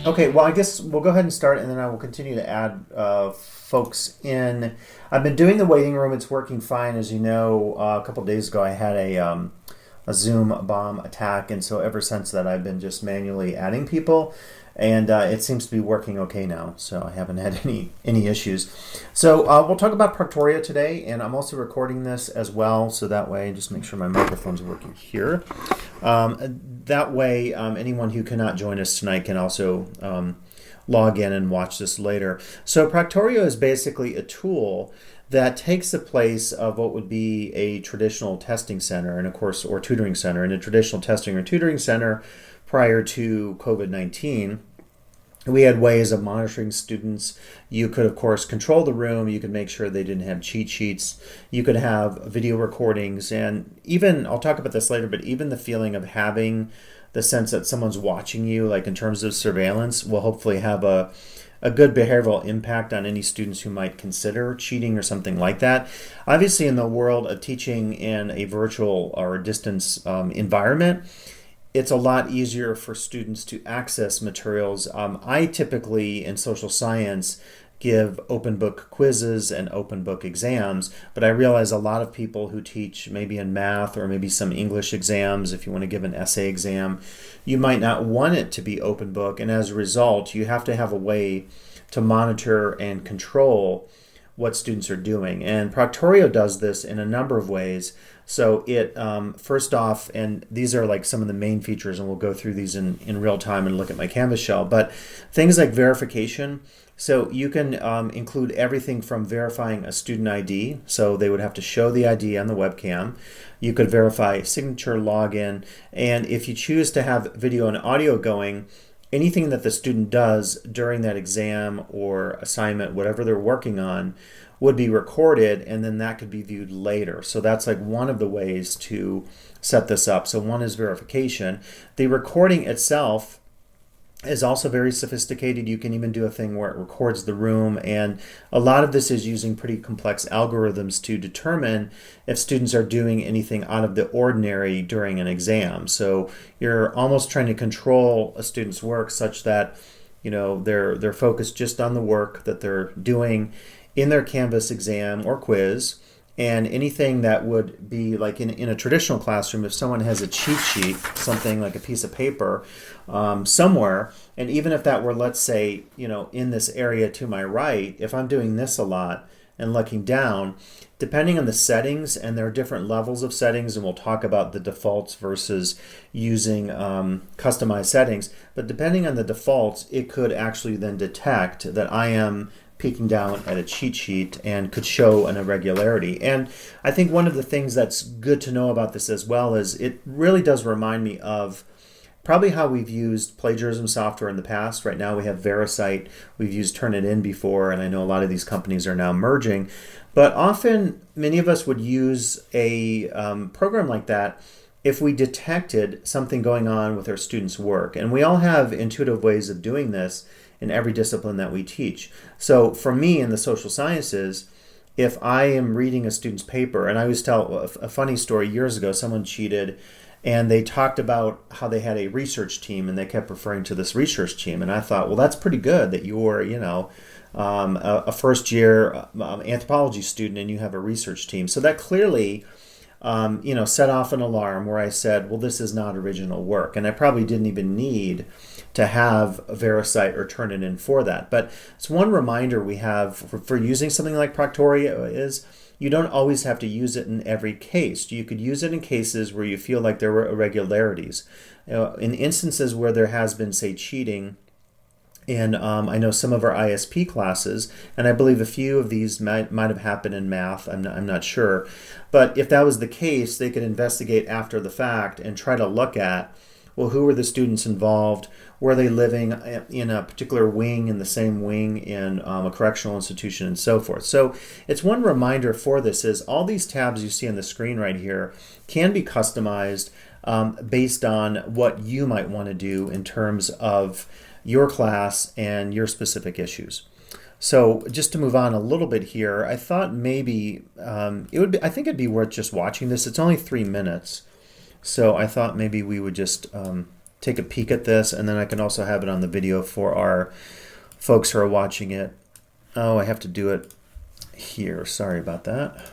Okay, well, I guess we'll go ahead and start, and then I will continue to add folks in. I've been doing the waiting room; it's working fine. As you know, a couple days ago, I had a Zoom bomb attack, and so ever since that, I've been just manually adding people, and it seems to be working okay now. So I haven't had any issues. So we'll talk about Proctorio today, and I'm also recording this as well, so that way, just make sure my microphone's working here. That way, anyone who cannot join us tonight can also log in and watch this later. So Proctorio is basically a tool that takes the place of what would be a traditional testing center and of course, or tutoring center. In a traditional testing or tutoring center prior to COVID-19, we had ways of monitoring students. You could, of course, control the room. You could make sure they didn't have cheat sheets. You could have video recordings. And even, I'll talk about this later, but even the feeling of having the sense that someone's watching you, like in terms of surveillance, will hopefully have a good behavioral impact on any students who might consider cheating or something like that. Obviously, in the world of teaching in a virtual or distance environment, it's a lot easier for students to access materials. I typically, in social science, give open book quizzes and open book exams, but I realize a lot of people who teach maybe in math or maybe some English exams, if you want to give an essay exam, you might not want it to be open book, and as a result, you have to have a way to monitor and control what students are doing. And Proctorio does this in a number of ways. So it, first off, and these are like some of the main features, and we'll go through these in real time and look at my Canvas shell, but things like verification. So you can include everything from verifying a student ID, so they would have to show the ID on the webcam. You could verify signature, login, and if you choose to have video and audio going, anything that the student does during that exam or assignment, whatever they're working on, would be recorded, and then that could be viewed later. So that's like one of the ways to set this up. So one is verification. The recording itself is also very sophisticated. You can even do a thing where it records the room, and a lot of this is using pretty complex algorithms to determine if students are doing anything out of the ordinary during an exam. So you're almost trying to control a student's work such that they're focused just on the work that they're doing in their Canvas exam or quiz. And anything that would be like in a traditional classroom, if someone has a cheat sheet, something like a piece of paper somewhere, and even if that were, let's say, in this area to my right, if I'm doing this a lot and looking down, depending on the settings, and there are different levels of settings, and we'll talk about the defaults versus using customized settings, but depending on the defaults, it could actually then detect that I am peeking down at a cheat sheet and could show an irregularity. And I think one of the things that's good to know about this as well is it really does remind me of probably how we've used plagiarism software in the past. Right now we have Vericite, we've used Turnitin before, and I know a lot of these companies are now merging. But often many of us would use a program like that if we detected something going on with our students' work. And we all have intuitive ways of doing this in every discipline that we teach. So for me in the social sciences, if I am reading a student's paper, and I always tell a funny story, years ago someone cheated and they talked about how they had a research team and they kept referring to this research team, and I thought, well, that's pretty good that you're a first year anthropology student and you have a research team. So that clearly set off an alarm where I said, well, this is not original work, and I probably didn't even need to have a Vericite or Turnitin for that. But it's one reminder we have for using something like Proctorio is you don't always have to use it in every case. You could use it in cases where you feel like there were irregularities. In instances where there has been, say, cheating, and I know some of our ISP classes, and I believe a few of these might have happened in math, I'm not sure. But if that was the case, they could investigate after the fact and try to look at, well, who were the students involved? Were they living in a particular wing, in the same wing in a correctional institution, and so forth? So it's one reminder for this is all these tabs you see on the screen right here can be customized based on what you might want to do in terms of your class and your specific issues. So just to move on a little bit here, I thought maybe I think it'd be worth just watching this. It's only 3 minutes. So I thought maybe we would just take a peek at this, and then I can also have it on the video for our folks who are watching it. Oh, I have to do it here. Sorry about that.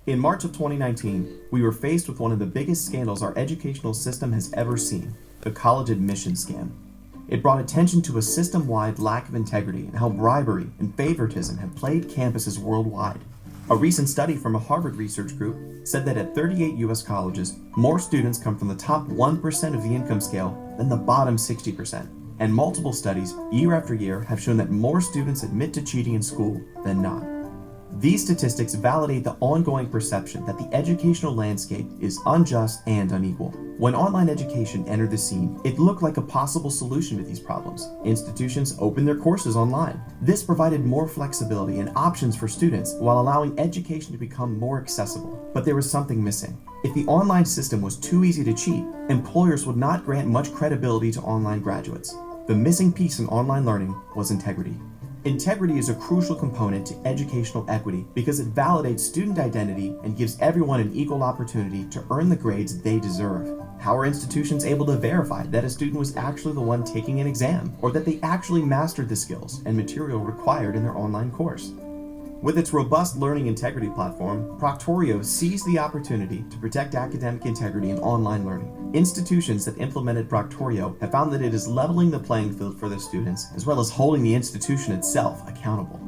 In March of 2019, we were faced with one of the biggest scandals our educational system has ever seen, the college admissions scam. It brought attention to a system-wide lack of integrity and how bribery and favoritism have plagued campuses worldwide. A recent study from a Harvard research group said that at 38 U.S. colleges, more students come from the top 1% of the income scale than the bottom 60%. And multiple studies, year after year, have shown that more students admit to cheating in school than not. These statistics validate the ongoing perception that the educational landscape is unjust and unequal. When online education entered the scene, it looked like a possible solution to these problems. Institutions opened their courses online. This provided more flexibility and options for students while allowing education to become more accessible. But there was something missing. If the online system was too easy to cheat, employers would not grant much credibility to online graduates. The missing piece in online learning was integrity. Integrity is a crucial component to educational equity because it validates student identity and gives everyone an equal opportunity to earn the grades they deserve. How are institutions able to verify that a student was actually the one taking an exam, or that they actually mastered the skills and material required in their online course? With its robust learning integrity platform, Proctorio seized the opportunity to protect academic integrity in online learning. Institutions that implemented Proctorio have found that it is leveling the playing field for their students, as well as holding the institution itself accountable.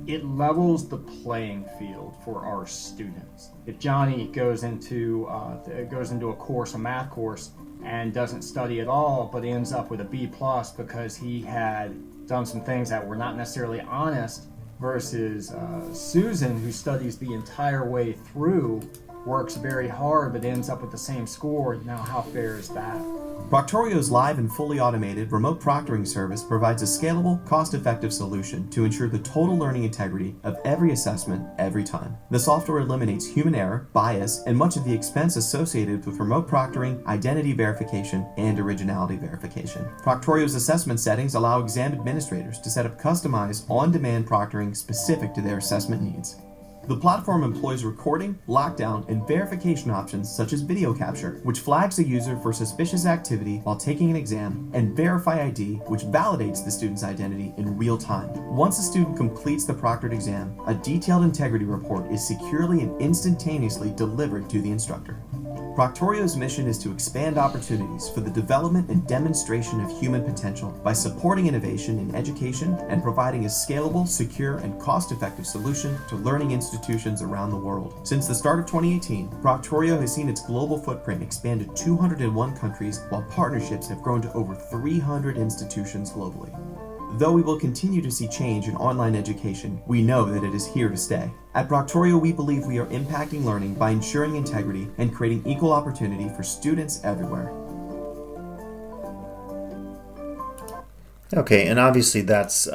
It levels the playing field for our students. If Johnny goes into a course, a math course, and doesn't study at all, but ends up with a B+ because he had done some things that were not necessarily honest, versus Susan, who studies the entire way through, works very hard, but ends up with the same score. Now, how fair is that? Proctorio's live and fully automated remote proctoring service provides a scalable, cost-effective solution to ensure the total learning integrity of every assessment every time. The software eliminates human error, bias, and much of the expense associated with remote proctoring, identity verification, and originality verification. Proctorio's assessment settings allow exam administrators to set up customized, on-demand proctoring specific to their assessment needs. The platform employs recording, lockdown, and verification options such as video capture, which flags a user for suspicious activity while taking an exam, and Verify ID, which validates the student's identity in real time. Once a student completes the proctored exam, a detailed integrity report is securely and instantaneously delivered to the instructor. Proctorio's mission is to expand opportunities for the development and demonstration of human potential by supporting innovation in education and providing a scalable, secure, and cost-effective solution to learning institutions around the world. Since the start of 2018, Proctorio has seen its global footprint expand to 201 countries, while partnerships have grown to over 300 institutions globally. Though we will continue to see change in online education, we know that it is here to stay. At Proctorio, we believe we are impacting learning by ensuring integrity and creating equal opportunity for students everywhere. Okay, and obviously that's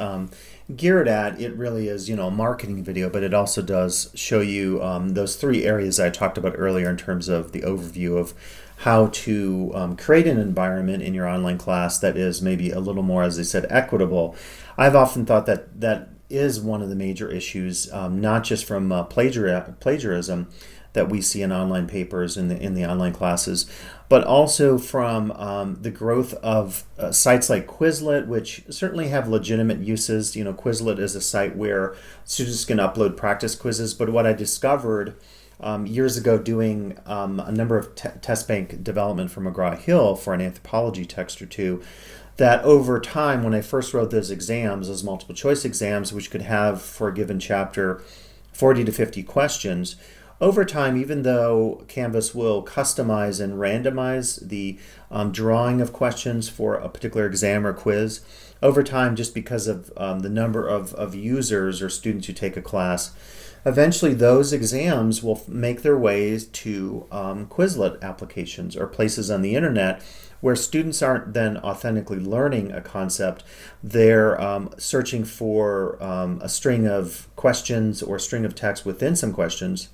geared at, it really is, a marketing video, but it also does show you those three areas I talked about earlier in terms of the overview of how to create an environment in your online class that is maybe a little more, as I said, equitable. I've often thought that that is one of the major issues, not just from plagiarism that we see in online papers in the online classes, but also from the growth of sites like Quizlet, which certainly have legitimate uses. Quizlet is a site where students can upload practice quizzes, but what I discovered years ago doing a number of test bank development for McGraw-Hill for an anthropology text or two, that over time, when I first wrote those exams, those multiple choice exams, which could have for a given chapter 40 to 50 questions, over time, even though Canvas will customize and randomize the drawing of questions for a particular exam or quiz, over time, just because of the number of users or students who take a class, eventually those exams will make their ways to Quizlet applications or places on the internet where students aren't then authentically learning a concept. They're searching for a string of questions or a string of text within some questions,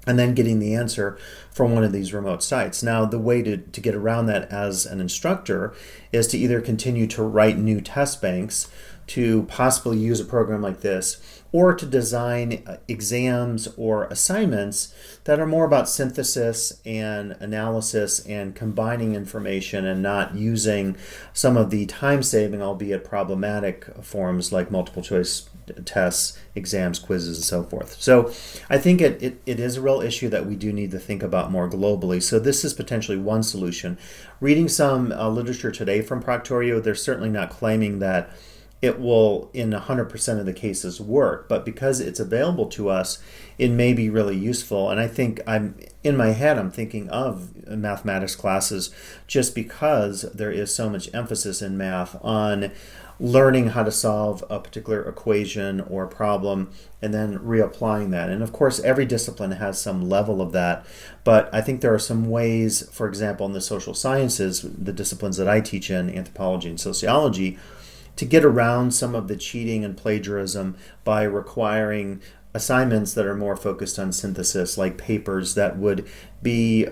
and then getting the answer from one of these remote sites. Now, the way to get around that as an instructor is to either continue to write new test banks to possibly use a program like this, or to design exams or assignments that are more about synthesis and analysis and combining information and not using some of the time-saving, albeit problematic forms like multiple choice tests, exams, quizzes, and so forth. So I think it is a real issue that we do need to think about more globally. So this is potentially one solution. Reading some literature today from Proctorio, they're certainly not claiming that it will in 100% of the cases work, but because it's available to us, it may be really useful. And I think I'm thinking of mathematics classes just because there is so much emphasis in math on learning how to solve a particular equation or problem and then reapplying that. And of course, every discipline has some level of that, but I think there are some ways, for example, in the social sciences, the disciplines that I teach in, anthropology and sociology, to get around some of the cheating and plagiarism by requiring assignments that are more focused on synthesis, like papers that would be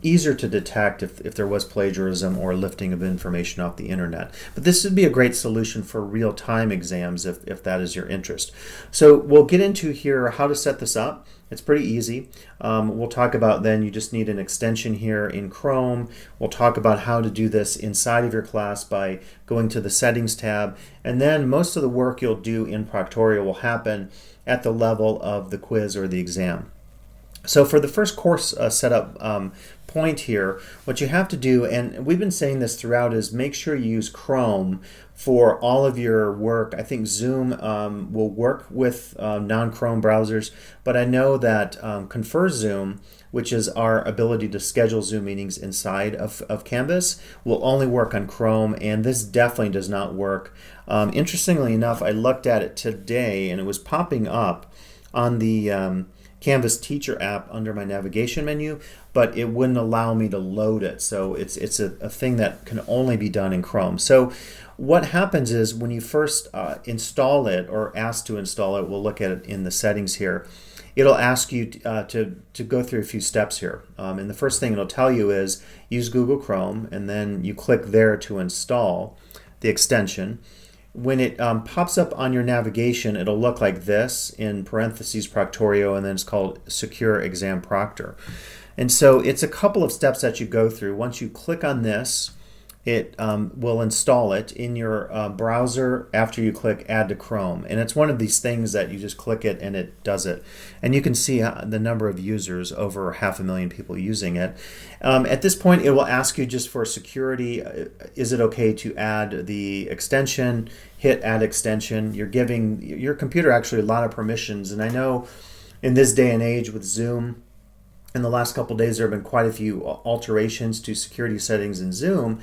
easier to detect if there was plagiarism or lifting of information off the internet. But this would be a great solution for real-time exams if that is your interest. So we'll get into here how to set this up. It's pretty easy. We'll talk about then you just need an extension here in Chrome. We'll talk about how to do this inside of your class by going to the Settings tab. And then most of the work you'll do in Proctorio will happen at the level of the quiz or the exam. So for the first course setup point here, what you have to do, and we've been saying this throughout, is make sure you use Chrome for all of your work. I think Zoom will work with non-Chrome browsers, but I know that Confer Zoom, which is our ability to schedule Zoom meetings inside of Canvas, will only work on Chrome, and this definitely does not work. Interestingly enough, I looked at it today, and it was popping up on the Canvas Teacher app under my navigation menu, but it wouldn't allow me to load it. So it's a thing that can only be done in Chrome. So what happens is when you first install it or ask to install it, we'll look at it in the settings here, it'll ask you to go through a few steps here. And the first thing it'll tell you is use Google Chrome, and then you click there to install the extension. When it pops up on your navigation, it'll look like this, in parentheses Proctorio, and then it's called Secure Exam Proctor. And so it's a couple of steps that you go through. Once you click on this, it will install it in your browser after you click Add to Chrome. And it's one of these things that you just click it and it does it. And you can see the number of users, over 500,000 people using it. At this point, it will ask you just for security, is it okay to add the extension? Hit Add Extension. You're giving your computer actually a lot of permissions. And I know in this day and age with Zoom, in the last couple of days, there have been quite a few alterations to security settings in Zoom.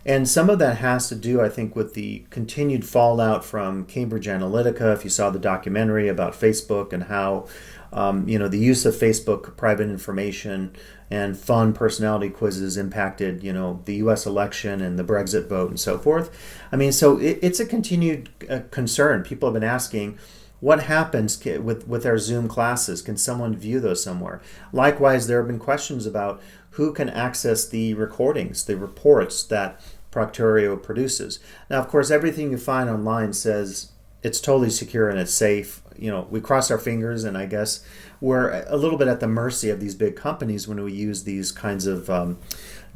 And some of that has to do, I think, with the continued fallout from Cambridge Analytica. If you saw the documentary about Facebook and how the use of Facebook private information and fun personality quizzes impacted, the U.S. election and the Brexit vote and so forth. I mean, so it's a continued concern. People have been asking, what happens with our Zoom classes? Can someone view those somewhere? Likewise, there have been questions about who can access the recordings, the reports that Proctorio produces. Now, of course, everything you find online says it's totally secure and it's safe. We cross our fingers, and I guess we're a little bit at the mercy of these big companies when we use these kinds of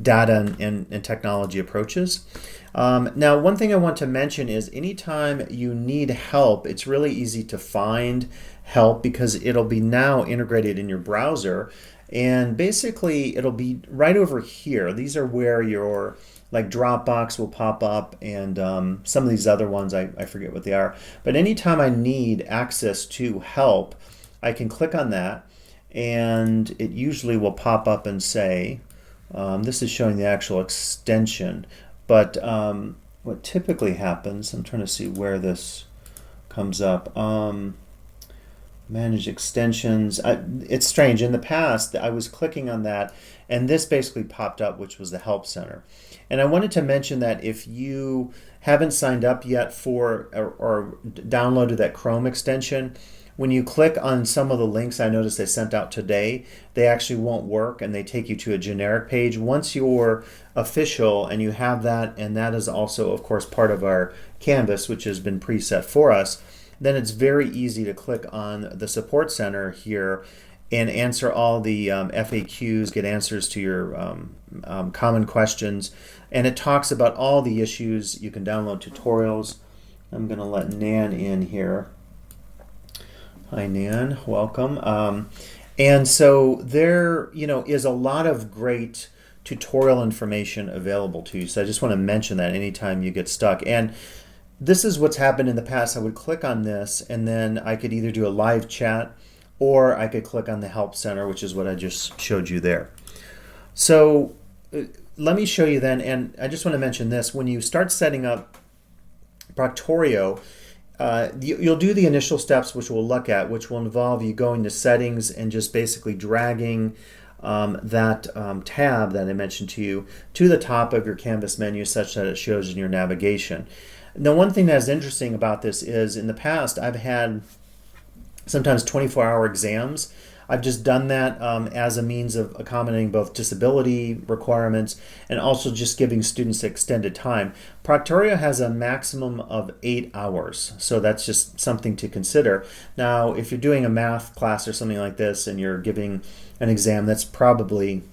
data and technology approaches. Now, one thing I want to mention is anytime you need help, it's really easy to find help because it'll be now integrated in your browser, and basically it'll be right over here. These are where your Dropbox will pop up, and some of these other ones, I forget what they are. But anytime I need access to help, I can click on that, and it usually will pop up and say, this is showing the actual extension. But what typically happens, I'm trying to see where this comes up. Manage extensions. It's strange. In the past, I was clicking on that, and this basically popped up, which was the Help Center. And I wanted to mention that if you haven't signed up yet for or downloaded that Chrome extension, when you click on some of the links I noticed they sent out today, they actually won't work and they take you to a generic page. Once you're official and you have that, and that is also, of course, part of our Canvas, which has been preset for us, then it's very easy to click on the Support Center here and answer all the FAQs, get answers to your common questions. And it talks about all the issues. You can download tutorials. I'm going to let Nan in here. Hi, Nan. Welcome. And so there, is a lot of great tutorial information available to you. So I just want to mention that anytime you get stuck. And this is what's happened in the past. I would click on this, and then I could either do a live chat, or I could click on the Help Center, which is what I just showed you there. So let me show you then, and I just want to mention this. When you start setting up Proctorio, you'll do the initial steps, which we'll look at, which will involve you going to settings and just basically dragging that tab that I mentioned to you to the top of your Canvas menu such that it shows in your navigation. Now, one thing that's interesting about this is in the past I've had sometimes 24-hour exams. I've just done that as a means of accommodating both disability requirements and also just giving students extended time. Proctorio has a maximum of 8 hours, so that's just something to consider. Now, if you're doing a math class or something like this and you're giving an exam, that's probably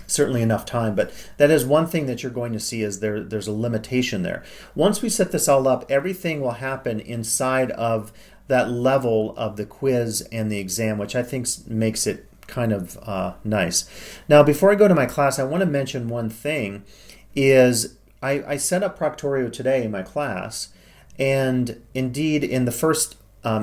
certainly enough time, but that is one thing that you're going to see is there's a limitation there. Once we set this all up, everything will happen inside of that level of the quiz and the exam, which I think makes it kind of nice. Now, before I go to my class, I want to mention one thing is I set up Proctorio today in my class, and indeed in the first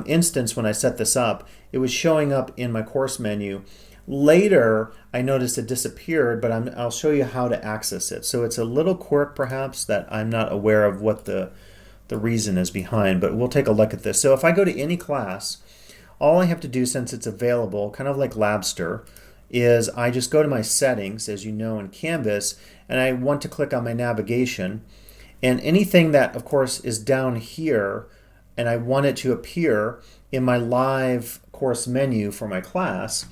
instance when I set this up, it was showing up in my course menu. Later, I noticed it disappeared, but I'll show you how to access it. So it's a little quirk perhaps that I'm not aware of what the reason is behind, but we'll take a look at this. So if I go to any class, all I have to do, since it's available, kind of like Labster, is I just go to my settings, as you know, in Canvas, and I want to click on my navigation, and anything that, of course, is down here, and I want it to appear in my live course menu for my class,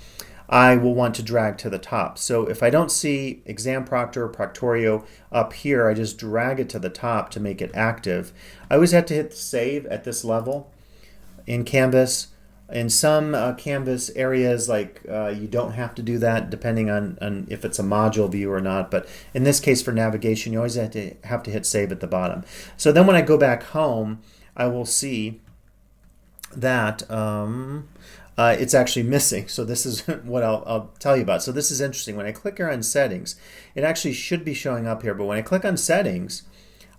I will want to drag to the top. So if I don't see Exam Proctor, Proctorio up here, I just drag it to the top to make it active. I always have to hit save at this level in Canvas. In some Canvas areas, like you don't have to do that depending on if it's a module view or not. But in this case for navigation, you always have to hit save at the bottom. So then when I go back home, I will see that it's actually missing. So this is what I'll tell you about. So this is interesting. When I click here on settings, it actually should be showing up here. But when I click on settings,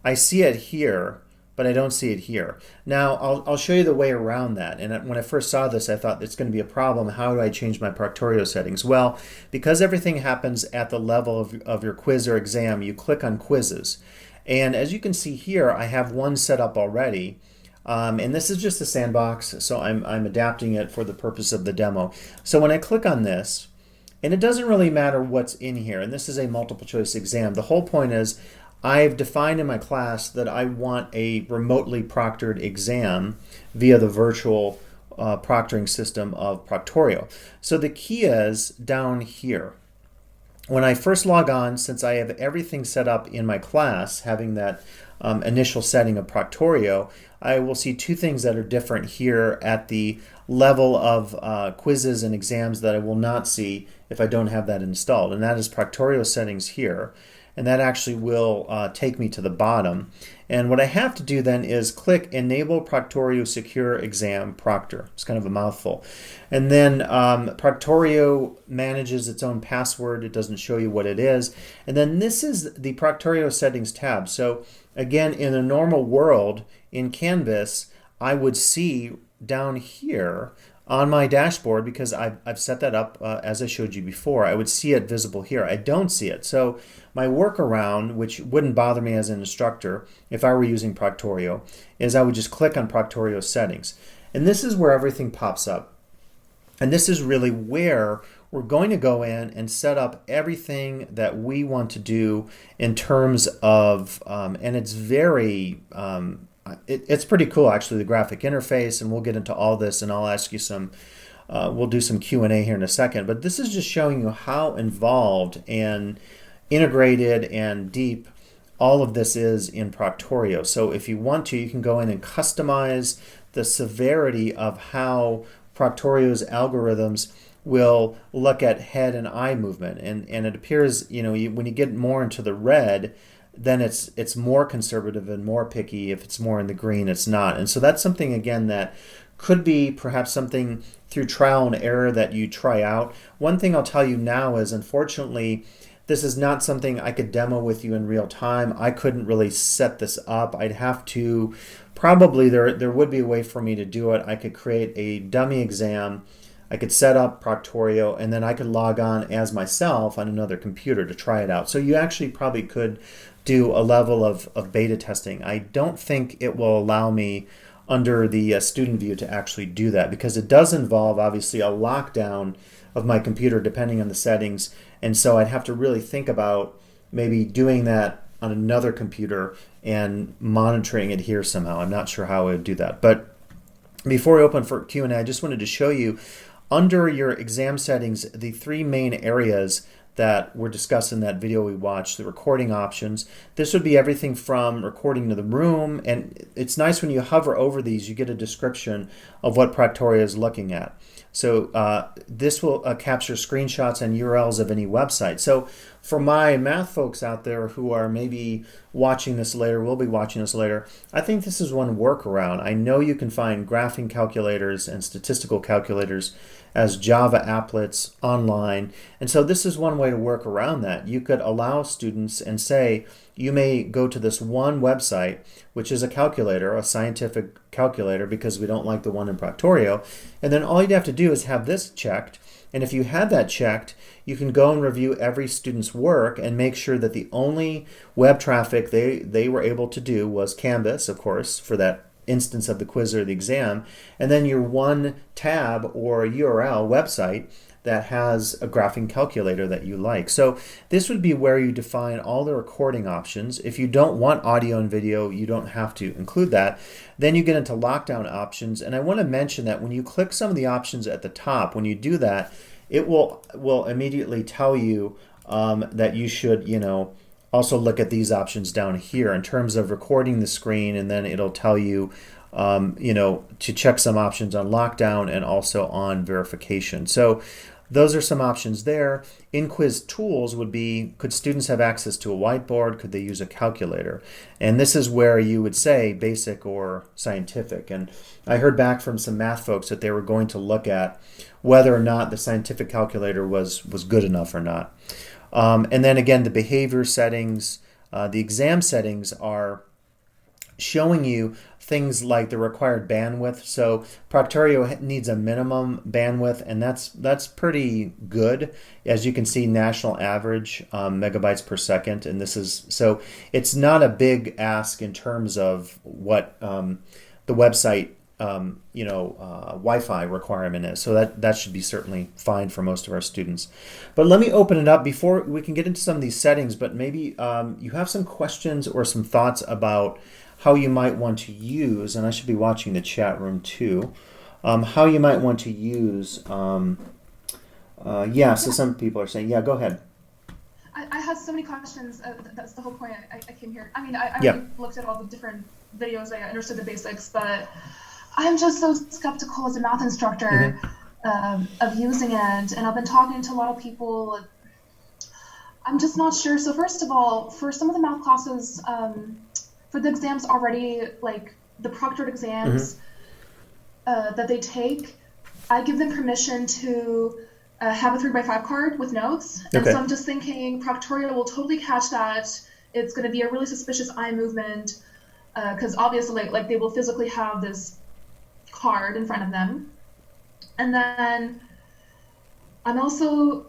I see it here, but I don't see it here. Now, I'll show you the way around that. And when I first saw this, I thought it's going to be a problem. How do I change my Proctorio settings? Well, because everything happens at the level of your quiz or exam, you click on quizzes. And as you can see here, I have one set up already. And this is just a sandbox, so I'm adapting it for the purpose of the demo. So when I click on this, and it doesn't really matter what's in here, and this is a multiple choice exam, the whole point is I've defined in my class that I want a remotely proctored exam via the virtual proctoring system of Proctorio. So the key is down here. When I first log on, since I have everything set up in my class, having that initial setting of Proctorio, I will see two things that are different here at the level of quizzes and exams that I will not see if I don't have that installed. And that is Proctorio settings here. And that actually will take me to the bottom. And what I have to do then is click Enable Proctorio Secure Exam Proctor. It's kind of a mouthful. And then Proctorio manages its own password. It doesn't show you what it is. And then this is the Proctorio settings tab. So again, in a normal world in Canvas, I would see down here on my dashboard, because I've set that up as I showed you before, I would see it visible here. I don't see it. So my workaround, which wouldn't bother me as an instructor if I were using Proctorio, is I would just click on Proctorio settings. And this is where everything pops up. And this is really where we're going to go in and set up everything that we want to do in terms of, and it's very, it's pretty cool actually, the graphic interface, and we'll get into all this, and I'll ask you some, we'll do some Q&A here in a second, but this is just showing you how involved and integrated and deep all of this is in Proctorio. So if you want to, you can go in and customize the severity of how Proctorio's algorithms will look at head and eye movement, and it appears, when you get more into the red, then it's more conservative and more picky. If it's more in the green, it's not. And so that's something, again, that could be perhaps something through trial and error that you try out. One thing I'll tell you now is, unfortunately, this is not something I could demo with you in real time. I couldn't really set this up. I'd have to, probably there would be a way for me to do it. I could create a dummy exam, I could set up Proctorio, and then I could log on as myself on another computer to try it out. So you actually probably could do a level of beta testing. I don't think it will allow me under the student view to actually do that, because it does involve obviously a lockdown of my computer depending on the settings, and so I'd have to really think about maybe doing that on another computer and monitoring it here somehow. I'm not sure how I would do that. But before we open for Q&A, I just wanted to show you under your exam settings the three main areas that were discussed in that video we watched, the recording options. This would be everything from recording to the room, and it's nice when you hover over these, you get a description of what Proctorio is looking at. So this will capture screenshots and URLs of any website. So for my math folks out there who are maybe watching this later, will be watching this later, I think this is one workaround. I know you can find graphing calculators and statistical calculators as Java applets online. And so this is one way to work around that. You could allow students and say, you may go to this one website, which is a calculator, a scientific calculator, because we don't like the one in Proctorio. And then all you'd have to do is have this checked. And if you had that checked, you can go and review every student's work and make sure that the only web traffic they were able to do was Canvas, of course, for that instance of the quiz or the exam, and then your one tab or URL website that has a graphing calculator that you like. So this would be where you define all the recording options. If you don't want audio and video, you don't have to include that. Then you get into lockdown options, and I want to mention that when you click some of the options at the top, when you do that, it will immediately tell you that you should, also look at these options down here in terms of recording the screen, and then it'll tell you, to check some options on lockdown and also on verification. So those are some options there. In-quiz tools would be, could students have access to a whiteboard? Could they use a calculator? And this is where you would say basic or scientific. And I heard back from some math folks that they were going to look at whether or not the scientific calculator was good enough or not. And then again, the behavior settings, the exam settings are showing you things like the required bandwidth. So Proctorio needs a minimum bandwidth, and that's pretty good. As you can see, national average megabytes per second, and this is, so it's not a big ask in terms of what the website Wi-Fi requirement is. So that should be certainly fine for most of our students. But let me open it up before we can get into some of these settings, but maybe you have some questions or some thoughts about how you might want to use, and I should be watching the chat room too, how you might want to use, so some people are saying, go ahead. I had so many questions. That's the whole point I came here. I mean, I already looked at all the different videos. I understood the basics, but I'm just so skeptical as a math instructor of using it. And I've been talking to a lot of people. I'm just not sure. So first of all, for some of the math classes, for the exams already, like the proctored exams that they take, I give them permission to have a 3x5 card with notes. And so I'm just thinking Proctorio will totally catch that. It's going to be a really suspicious eye movement because obviously like they will physically have this card in front of them. And then I'm also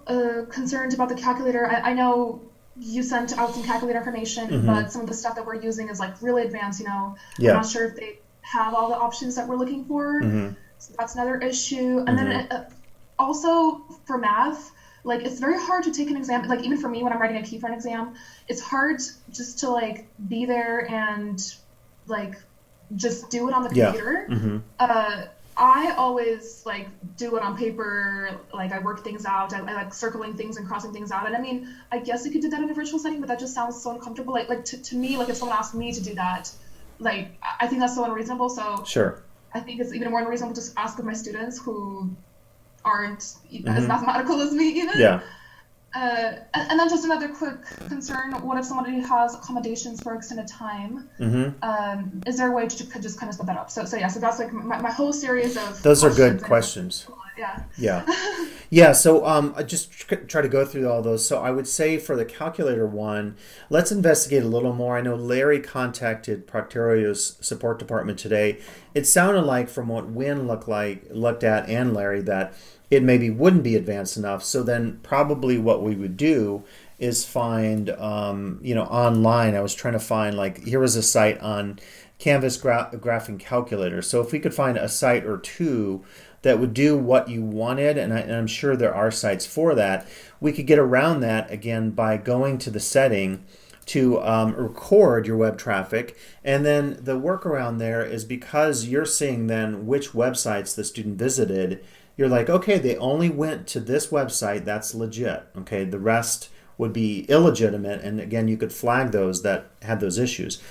concerned about the calculator. I know you sent out some calculator information, but some of the stuff that we're using is like really advanced, I'm not sure if they have all the options that we're looking for. Mm-hmm. So that's another issue. And then also for math, like it's very hard to take an exam. Like even for me, when I'm writing a key for an exam, it's hard just to like be there and like just do it on the computer. I always like do it on paper. Like I work things out. I like circling things and crossing things out. And I mean, I guess I could do that in a virtual setting, but that just sounds so uncomfortable. Like to me, like if someone asked me to do that, like I think that's so unreasonable. So Sure. I think it's even more unreasonable to ask of my students who aren't as mathematical as me even. Yeah. And then just another quick concern, what if somebody has accommodations for extended time? Is there a way to just kind of split that up? So that's like my whole series of Those are good questions. Yeah. So I just try to go through all those. So I would say for the calculator one, let's investigate a little more. I know Larry contacted Proctorio's support department today. It sounded like from what Wynn looked at and Larry that it maybe wouldn't be advanced enough. So then probably what we would do is find, online. I was trying to find, like, here was a site on Canvas graphing calculator. So if we could find a site or two that would do what you wanted, and I'm sure there are sites for that, we could get around that, again, by going to the setting to record your web traffic. And then the workaround there is because you're seeing then which websites the student visited, you're like, okay, they only went to this website, that's legit. Okay, the rest would be illegitimate, and again, you could flag those that had those issues.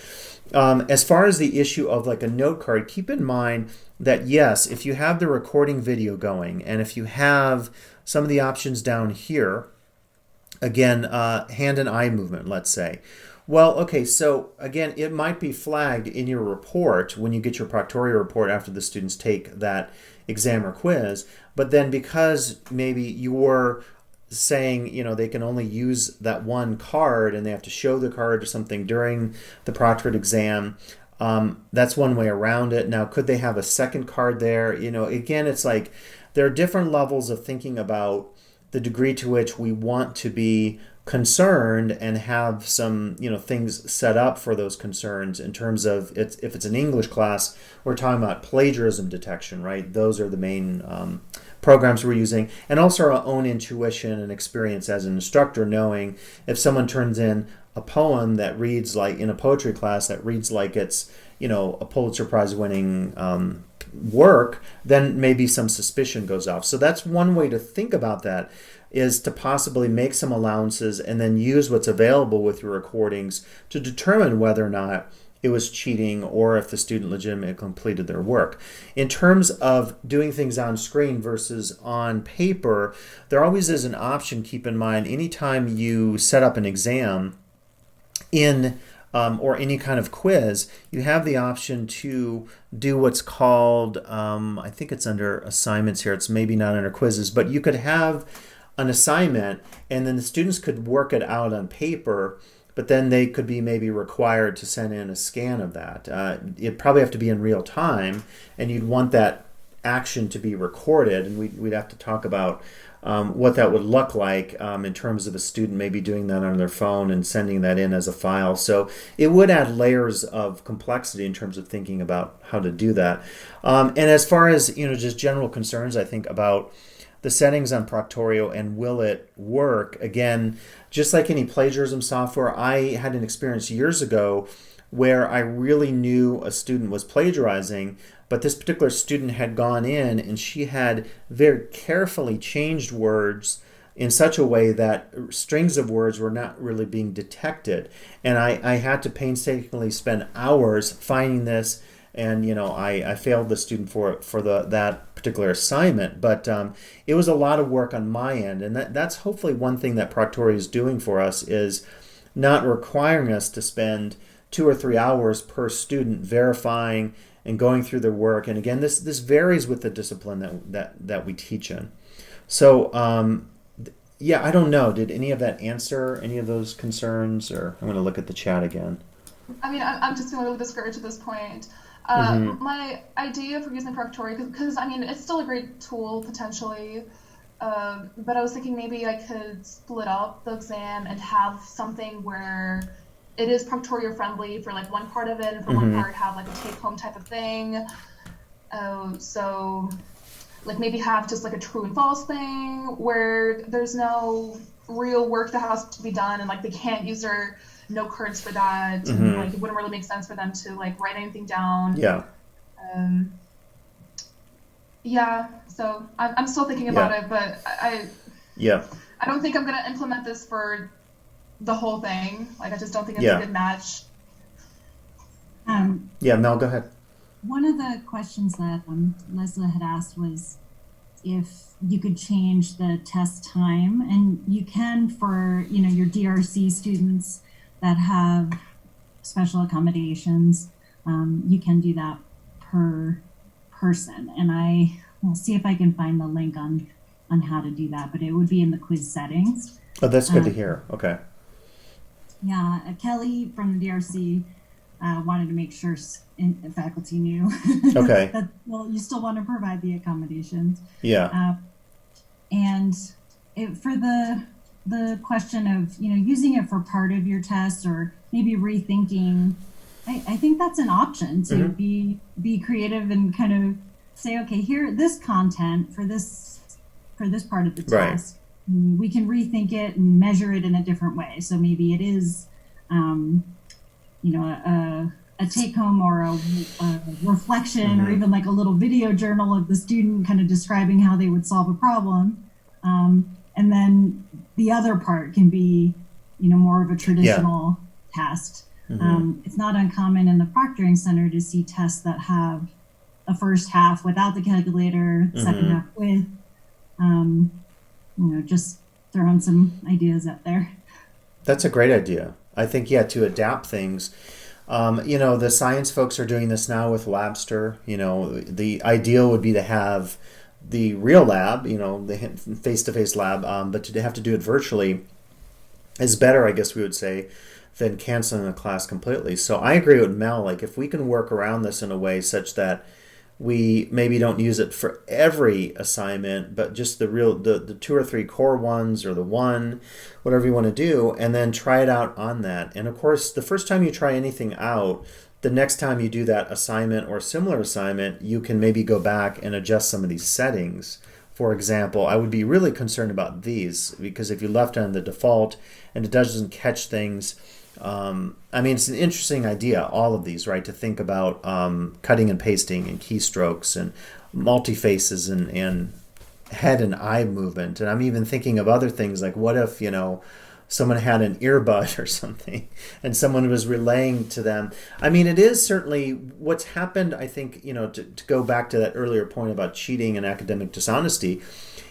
As far as the issue of like a note card, keep in mind that yes, if you have the recording video going, and if you have some of the options down here, again, hand and eye movement, let's say. Well, okay, so again, it might be flagged in your report when you get your Proctorio report after the students take that exam or quiz, but then because maybe you're saying, they can only use that one card and they have to show the card or something during the proctored exam, that's one way around it. Now, could they have a second card there? Again, it's like there are different levels of thinking about the degree to which we want to be concerned and have some things set up for those concerns in terms of if it's an English class, we're talking about plagiarism detection, right? Those are the main programs we're using, and also our own intuition and experience as an instructor, knowing if someone turns in a poem that reads like in a poetry class that reads like it's a Pulitzer Prize winning work, then maybe some suspicion goes off. So that's one way to think about that, is to possibly make some allowances and then use what's available with your recordings to determine whether or not it was cheating or if the student legitimately completed their work. In terms of doing things on screen versus on paper, there always is an option, keep in mind, anytime you set up an exam in or any kind of quiz, you have the option to do what's called, I think it's under assignments here, it's maybe not under quizzes, but you could have an assignment and then the students could work it out on paper, but then they could be maybe required to send in a scan of that. It'd probably have to be in real time, and you'd want that action to be recorded, and we'd have to talk about what that would look like in terms of a student maybe doing that on their phone and sending that in as a file. So it would add layers of complexity in terms of thinking about how to do that. And as far as just general concerns, I think about the settings on Proctorio and will it work, again, just like any plagiarism software, I had an experience years ago where I really knew a student was plagiarizing, but this particular student had gone in and she had very carefully changed words in such a way that strings of words were not really being detected. And I had to painstakingly spend hours finding this, and I failed the student for that particular assignment, but it was a lot of work on my end, and that's hopefully one thing that Proctorio is doing for us, is not requiring us to spend 2 or 3 hours per student verifying and going through their work. And again, this varies with the discipline that we teach in. So yeah, I don't know, did any of that answer any of those concerns? Or I'm going to look at the chat again. I mean, I'm just feeling really discouraged at this point. My idea for using Proctorio, because I mean, it's still a great tool potentially, but I was thinking maybe I could split up the exam and have something where it is Proctorio friendly for like one part of it, and for one part have like a take home type of thing. So like maybe have just like a true and false thing where there's no real work that has to be done, and like they can't use their note cards for that, and like it wouldn't really make sense for them to like write anything down. So I'm still thinking about it, but I don't think I'm gonna implement this for the whole thing. Like, I just don't think it's a good match. Mel, go ahead. One of the questions that Leslie had asked was if you could change the test time, and you can for, your DRC students that have special accommodations. You can do that per person, and I will see if I can find the link on how to do that, but it would be in the quiz settings. Oh, that's good to hear. Okay. Yeah, Kelly from the DRC wanted to make sure faculty knew okay. that, well, you still want to provide the accommodations. Yeah. And for the question of, using it for part of your test or maybe rethinking, I think that's an option to be creative and kind of say, okay, here, this content for this part of the test, we can rethink it and measure it in a different way. So maybe it is, a take home or a reflection or even like a little video journal of the student kind of describing how they would solve a problem. And then the other part can be, more of a traditional test. It's not uncommon in the proctoring center to see tests that have a first half without the calculator, second half with, just throwing some ideas out there. That's a great idea. I think, to adapt things. The science folks are doing this now with Labster. The ideal would be to have the real lab, the face-to-face lab, but to have to do it virtually is better, I guess we would say, than canceling the class completely. So I agree with Mel. Like, if we can work around this in a way such that we maybe don't use it for every assignment, but just the 2 or 3 core ones, or the one, whatever you want to do, and then try it out on that. And of course, the first time you try anything out, the next time you do that assignment or similar assignment, you can maybe go back and adjust some of these settings. For example, I would be really concerned about these, because if you left on the default and it doesn't catch things, it's an interesting idea, all of these, right? To think about cutting and pasting and keystrokes and multi-faces and head and eye movement. And I'm even thinking of other things, like what if, someone had an earbud or something and someone was relaying to them. It is certainly what's happened, I think, to go back to that earlier point about cheating and academic dishonesty.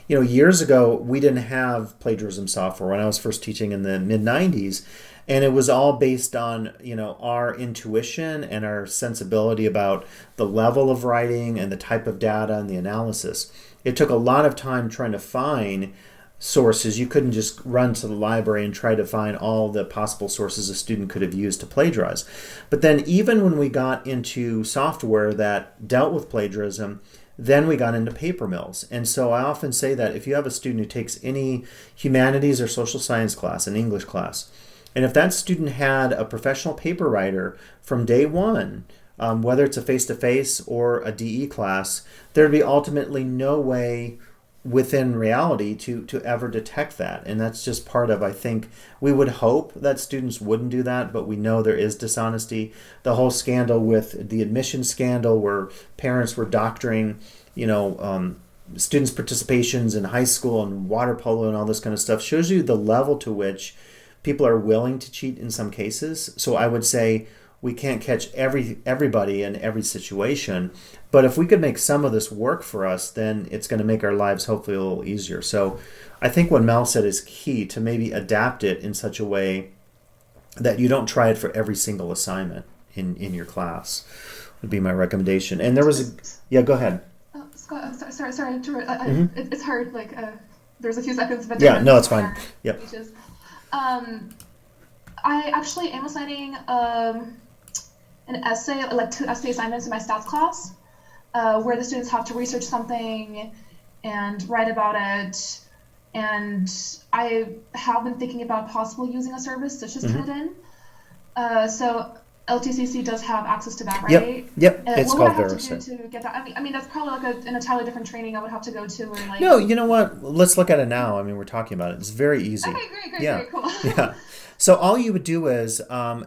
Years ago, we didn't have plagiarism software when I was first teaching in the mid-90s. And it was all based on, our intuition and our sensibility about the level of writing and the type of data and the analysis. It took a lot of time trying to find sources. You couldn't just run to the library and try to find all the possible sources a student could have used to plagiarize. But then even when we got into software that dealt with plagiarism, then we got into paper mills. And so I often say that if you have a student who takes any humanities or social science class, an English class, and if that student had a professional paper writer from day one, whether it's a face-to-face or a DE class, there'd be ultimately no way within reality to ever detect that. And that's just part of, I think, we would hope that students wouldn't do that, but we know there is dishonesty. The whole scandal with the admission scandal where parents were doctoring, students' participations in high school and water polo and all this kind of stuff shows you the level to which people are willing to cheat in some cases. So I would say we can't catch everybody in every situation, but if we could make some of this work for us, then it's going to make our lives hopefully a little easier. So I think what Mel said is key, to maybe adapt it in such a way that you don't try it for every single assignment in your class, would be my recommendation. And there was go ahead. Scott, sorry. It's hard. There's a few seconds, but no, it's fine. Yep. I actually am assigning an essay, like 2 essay assignments in my stats class, where the students have to research something and write about it. And I have been thinking about possibly using a service to just put it in. So LTCC does have access to that, Yep. right? Yep. It's What would I called have to do Veracid. to get that? I mean that's probably like an entirely different training I would have to go to, or like. No, you know what? Let's look at it now. I mean, we're talking about it. It's very easy. Okay, great, Yeah. great, cool. Yeah. So all you would do is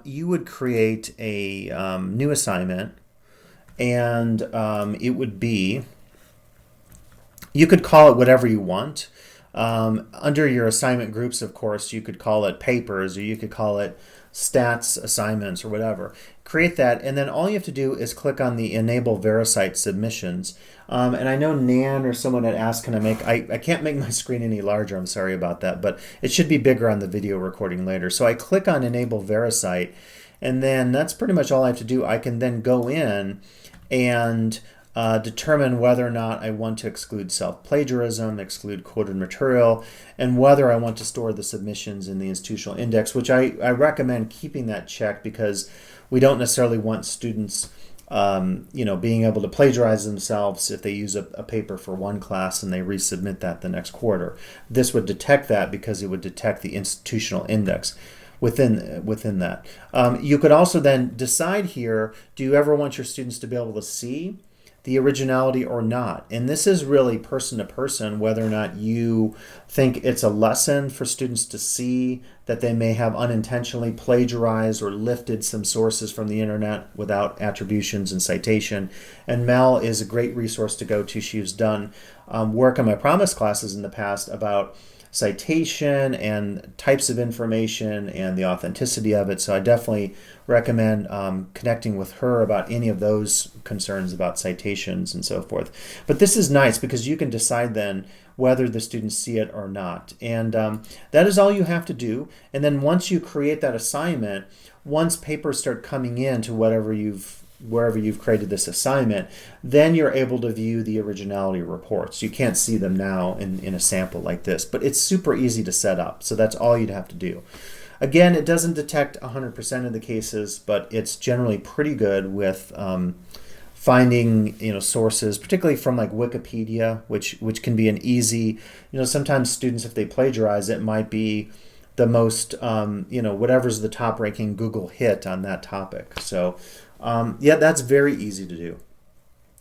you would create a new assignment, and it would be, you could call it whatever you want. Under your assignment groups, of course, you could call it papers, or you could call it stats assignments, or whatever. Create that, and then all you have to do is click on the Enable Veracite Submissions. And I know Nan or someone had asked, can I make, I can't make my screen any larger, I'm sorry about that, but it should be bigger on the video recording later. So I click on Enable Veracite, and then that's pretty much all I have to do. I can then go in and determine whether or not I want to exclude self-plagiarism, exclude quoted material, and whether I want to store the submissions in the institutional index, which I recommend keeping that checked, because we don't necessarily want students being able to plagiarize themselves if they use a paper for one class and they resubmit that the next quarter. This would detect that because it would detect the institutional index within that. You could also then decide here, do you ever want your students to be able to see the originality or not? And this is really person to person, whether or not you think it's a lesson for students to see that they may have unintentionally plagiarized or lifted some sources from the internet without attributions and citation. And Mel is a great resource to go to. She's done work on my Promise classes in the past about citation and types of information and the authenticity of it. So I definitely recommend connecting with her about any of those concerns about citations and so forth. But this is nice because you can decide then whether the students see it or not. And that is all you have to do. And then once you create that assignment, once papers start coming in to wherever you've created this assignment, then you're able to view the originality reports. You can't see them now in a sample like this, but it's super easy to set up. So that's all you'd have to do. Again, it doesn't detect 100% of the cases, but it's generally pretty good with finding sources, particularly from like Wikipedia, which can be an easy, sometimes students, if they plagiarize, it might be the most, whatever's the top ranking Google hit on that topic. So that's very easy to do.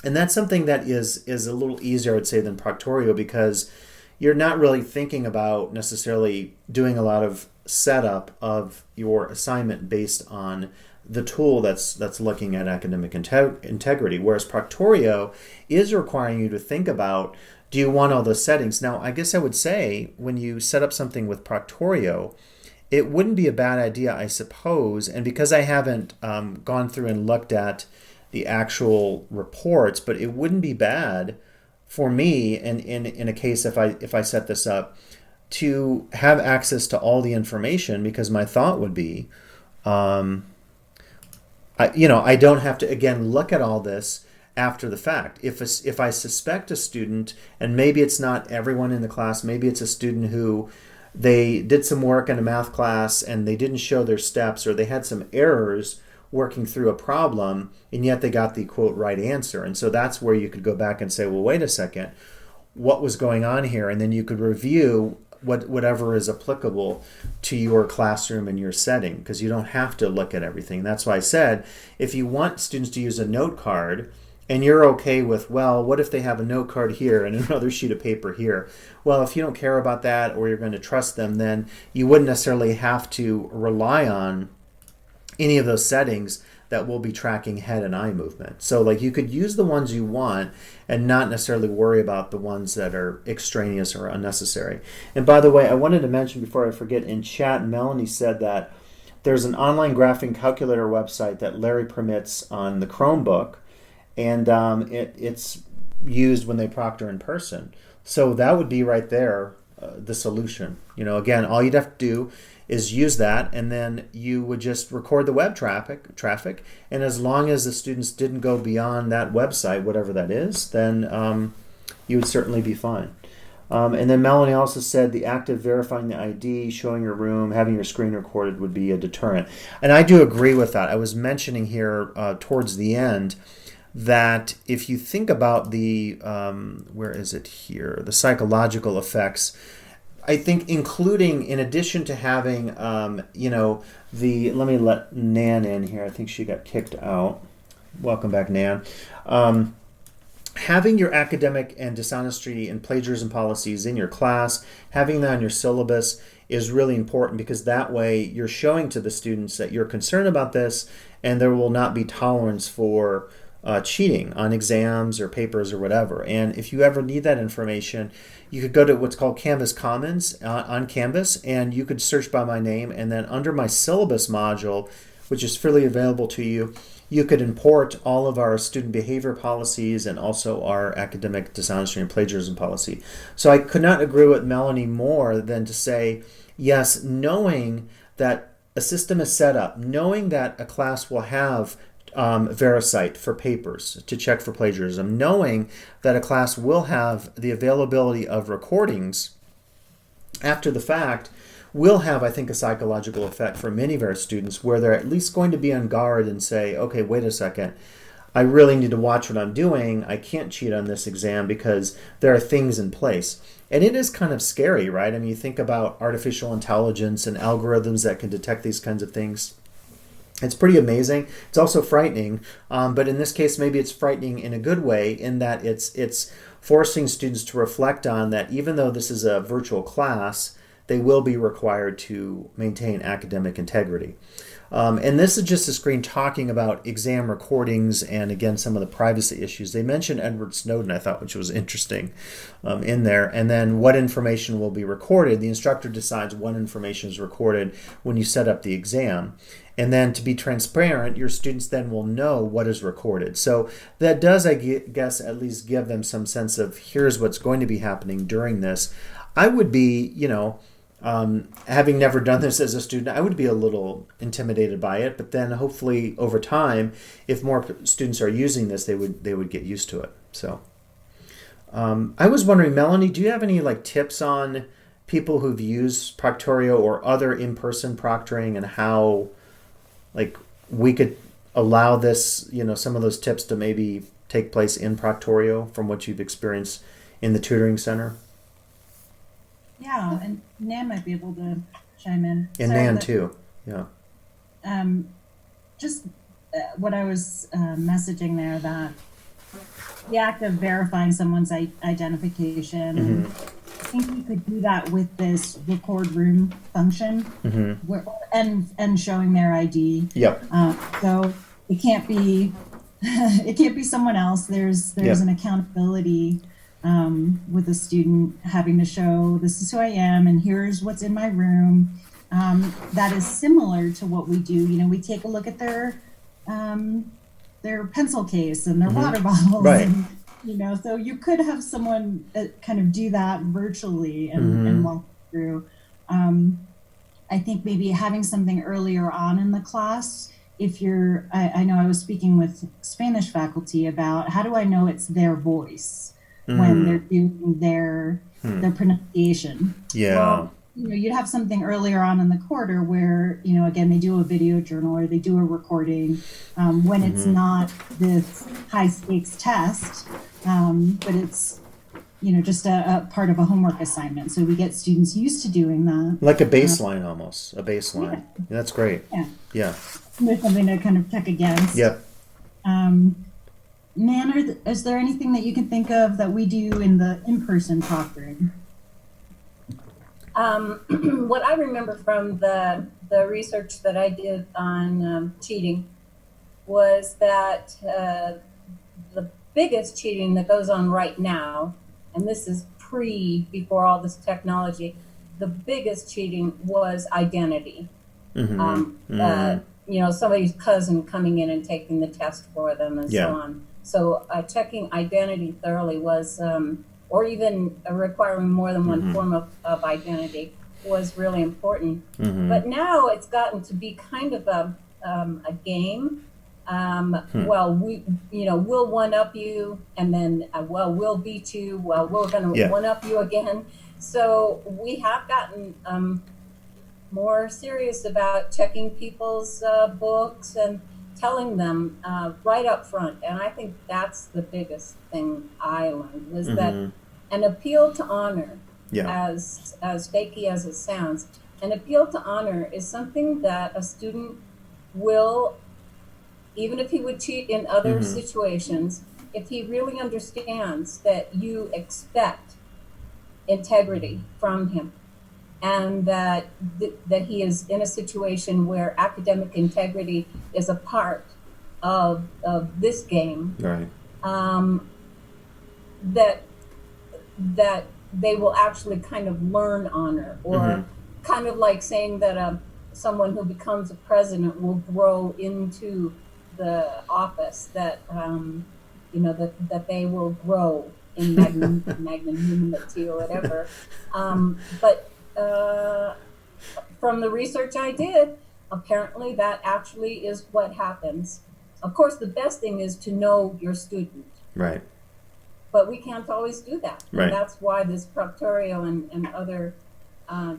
And that's something that is a little easier, I would say, than Proctorio, because you're not really thinking about necessarily doing a lot of setup of your assignment based on the tool that's looking at academic integrity, whereas Proctorio is requiring you to think about, do you want all those settings? Now, I guess I would say when you set up something with Proctorio, it wouldn't be a bad idea, I suppose, and because I haven't gone through and looked at the actual reports, but it wouldn't be bad for me in a case if I set this up to have access to all the information, because my thought would be, I don't have to, again, look at all this after the fact. If I suspect a student, and maybe it's not everyone in the class, maybe it's a student who they did some work in a math class and they didn't show their steps, or they had some errors working through a problem, and yet they got the quote right answer. And so that's where you could go back and say, well, wait a second, what was going on here? And then you could review whatever is applicable to your classroom and your setting, because you don't have to look at everything. That's why I said, if you want students to use a note card, and you're okay with, well, what if they have a note card here and another sheet of paper here? Well, if you don't care about that, or you're going to trust them, then you wouldn't necessarily have to rely on any of those settings that will be tracking head and eye movement. So like, you could use the ones you want and not necessarily worry about the ones that are extraneous or unnecessary. And by the way, I wanted to mention before I forget, in chat, Melanie said that there's an online graphing calculator website that Larry permits on the Chromebook, and it's used when they proctor in person. So that would be right there, the solution. Again, all you'd have to do is use that, and then you would just record the web traffic, and as long as the students didn't go beyond that website, whatever that is, then you would certainly be fine. And then Melanie also said the act of verifying the ID, showing your room, having your screen recorded would be a deterrent. And I do agree with that. I was mentioning here towards the end that if you think about the, where is it here, the psychological effects, I think including, in addition to having, let me let Nan in here. I think she got kicked out. Welcome back, Nan. Having your academic and dishonesty and plagiarism policies in your class, having that on your syllabus is really important, because that way you're showing to the students that you're concerned about this, and there will not be tolerance for cheating on exams or papers or whatever. And if you ever need that information, you could go to what's called Canvas Commons on Canvas, and you could search by my name, and then under my syllabus module, which is freely available to you, you could import all of our student behavior policies and also our academic dishonesty and plagiarism policy. So I could not agree with Melanie more than to say, yes, knowing that a system is set up, knowing that a class will have VeriCite for papers to check for plagiarism, knowing that a class will have the availability of recordings after the fact, will have, I think, a psychological effect for many of our students, where they're at least going to be on guard and say, okay, wait a second, I really need to watch what I'm doing. I can't cheat on this exam because there are things in place. And it is kind of scary, right? I mean, you think about artificial intelligence and algorithms that can detect these kinds of things. It's pretty amazing. It's also frightening, but in this case, maybe it's frightening in a good way, in that it's forcing students to reflect on that even though this is a virtual class, they will be required to maintain academic integrity. And this is just a screen talking about exam recordings and, again, some of the privacy issues. They mentioned Edward Snowden, I thought, which was interesting in there. And then what information will be recorded. The instructor decides what information is recorded when you set up the exam. And then, to be transparent, your students then will know what is recorded. So that does, I guess, at least give them some sense of here's what's going to be happening during this. I would be, having never done this as a student, I would be a little intimidated by it. But then hopefully over time, if more students are using this, they would get used to it. So I was wondering, Melanie, do you have any tips on people who've used Proctorio or other in-person proctoring, and how we could allow this, some of those tips to maybe take place in Proctorio from what you've experienced in the tutoring center? Yeah, and Nan might be able to chime in. And Nan too, yeah. Just what I was messaging there, that the act of verifying someone's identification, and I think you could do that with this record room function, where, and showing their ID. Yep. So it can't be it can't be someone else. There's an accountability with a student having to show, this is who I am and here's what's in my room. That is similar to what we do. We take a look at their pencil case and their water bottles. Right. And, so you could have someone kind of do that virtually and walk through. I think maybe having something earlier on in the class, if you're, I know I was speaking with Spanish faculty about how do I know it's their voice when they're doing their pronunciation. Yeah. Well, you'd have something earlier on in the quarter where, again, they do a video journal or they do a recording when it's not this high stakes test, but it's, just a part of a homework assignment. So we get students used to doing that. Like a baseline almost, a baseline. Yeah. That's great. Yeah. There's something to kind of check against. Yep. Nan, is there anything that you can think of that we do in the in-person proctoring? What I remember from the research that I did on cheating was that the biggest cheating that goes on right now, and this is before all this technology, the biggest cheating was identity. Somebody's cousin coming in and taking the test for them and so on. So checking identity thoroughly was, or even requiring more than one form of identity, was really important. But now it's gotten to be kind of a game. Well, we'll one up you, and then we'll beat you. Well, we're going to one up you again. So we have gotten more serious about checking people's books and telling them right up front. And I think that's the biggest thing I learned, was that an appeal to honor as fakey as it sounds. An appeal to honor is something that a student will, even if he would cheat in other situations, if he really understands that you expect integrity from him, and that he is in a situation where academic integrity is a part of this game, Right. That they will actually kind of learn honor, or kind of like saying that someone who becomes a president will grow into the office, that that they will grow in magnanimity or whatever. But from the research I did, apparently that actually is what happens. Of course, the best thing is to know your student. Right. But we can't always do that. Right. And that's why this Proctorio and other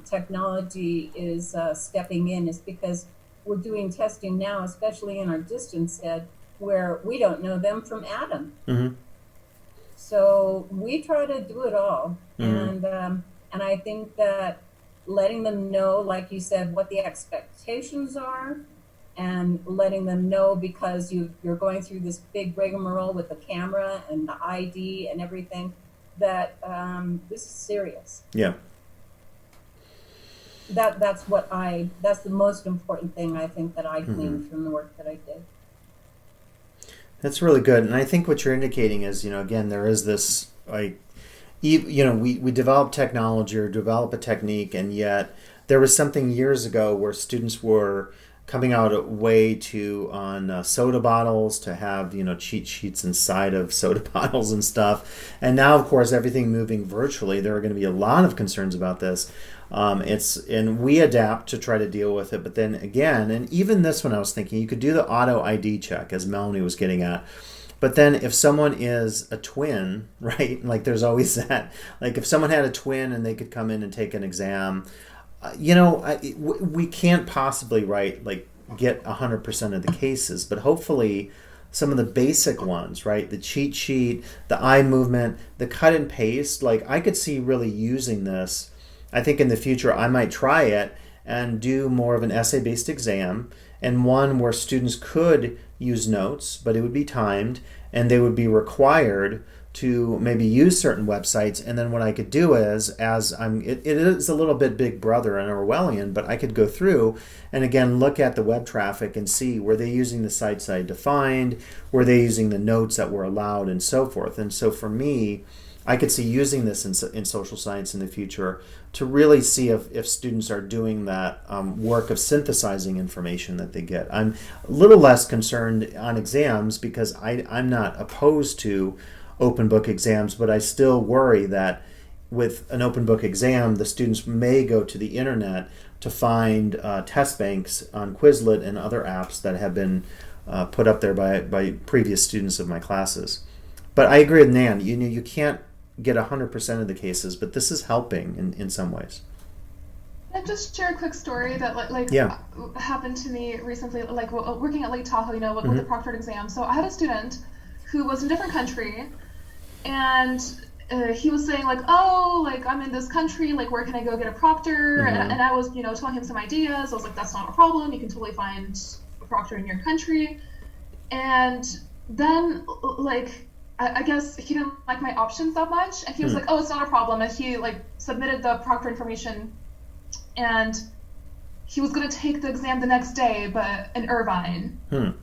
technology is stepping in, is because we're doing testing now, especially in our distance ed, where we don't know them from Adam. So we try to do it all. And I think that letting them know, like you said, what the expectations are, and letting them know, because you're going through this big rigmarole with the camera and the ID and everything, that this is serious. Yeah. That's the most important thing I think that I gleaned from the work that I did. That's really good. And I think what you're indicating is, again, there is this, like, we develop technology or develop a technique, and yet there was something years ago where students were coming out a way on soda bottles to have, cheat sheets inside of soda bottles and stuff. And now, of course, everything moving virtually, there are going to be a lot of concerns about this. And we adapt to try to deal with it. But then again, and even this one, I was thinking you could do the auto ID check, as Melanie was getting at. But then if someone is a twin, right, like there's always that, like if someone had a twin and they could come in and take an exam, we can't possibly get 100% of the cases, but hopefully some of the basic ones, right, the cheat sheet, the eye movement, the cut and paste, like I could see really using this. I think in the future I might try it and do more of an essay-based exam, and one where students could use notes, but it would be timed, and they would be required to maybe use certain websites. And then what I could do is, it is a little bit Big Brother and Orwellian, but I could go through and again look at the web traffic and see, were they using the sites I defined, were they using the notes that were allowed, and so forth. And so for me, I could see using this in social science in the future to really see if students are doing that work of synthesizing information that they get. I'm a little less concerned on exams because I'm not opposed to open book exams, but I still worry that with an open book exam, the students may go to the internet to find test banks on Quizlet and other apps that have been put up there by previous students of my classes. But I agree with Nan. You can't get 100% of the cases, but this is helping in some ways. Can I just share a quick story that happened to me recently, working at Lake Tahoe, with the proctored exam. So I had a student who was in a different country, and he was saying I'm in this country, where can I go get a proctor? And I was, telling him some ideas. I was like, that's not a problem. You can totally find a proctor in your country. And then, I guess he didn't like my options that much, and he was like, oh, it's not a problem. And he submitted the proctor information, and he was going to take the exam the next day, but in Irvine. And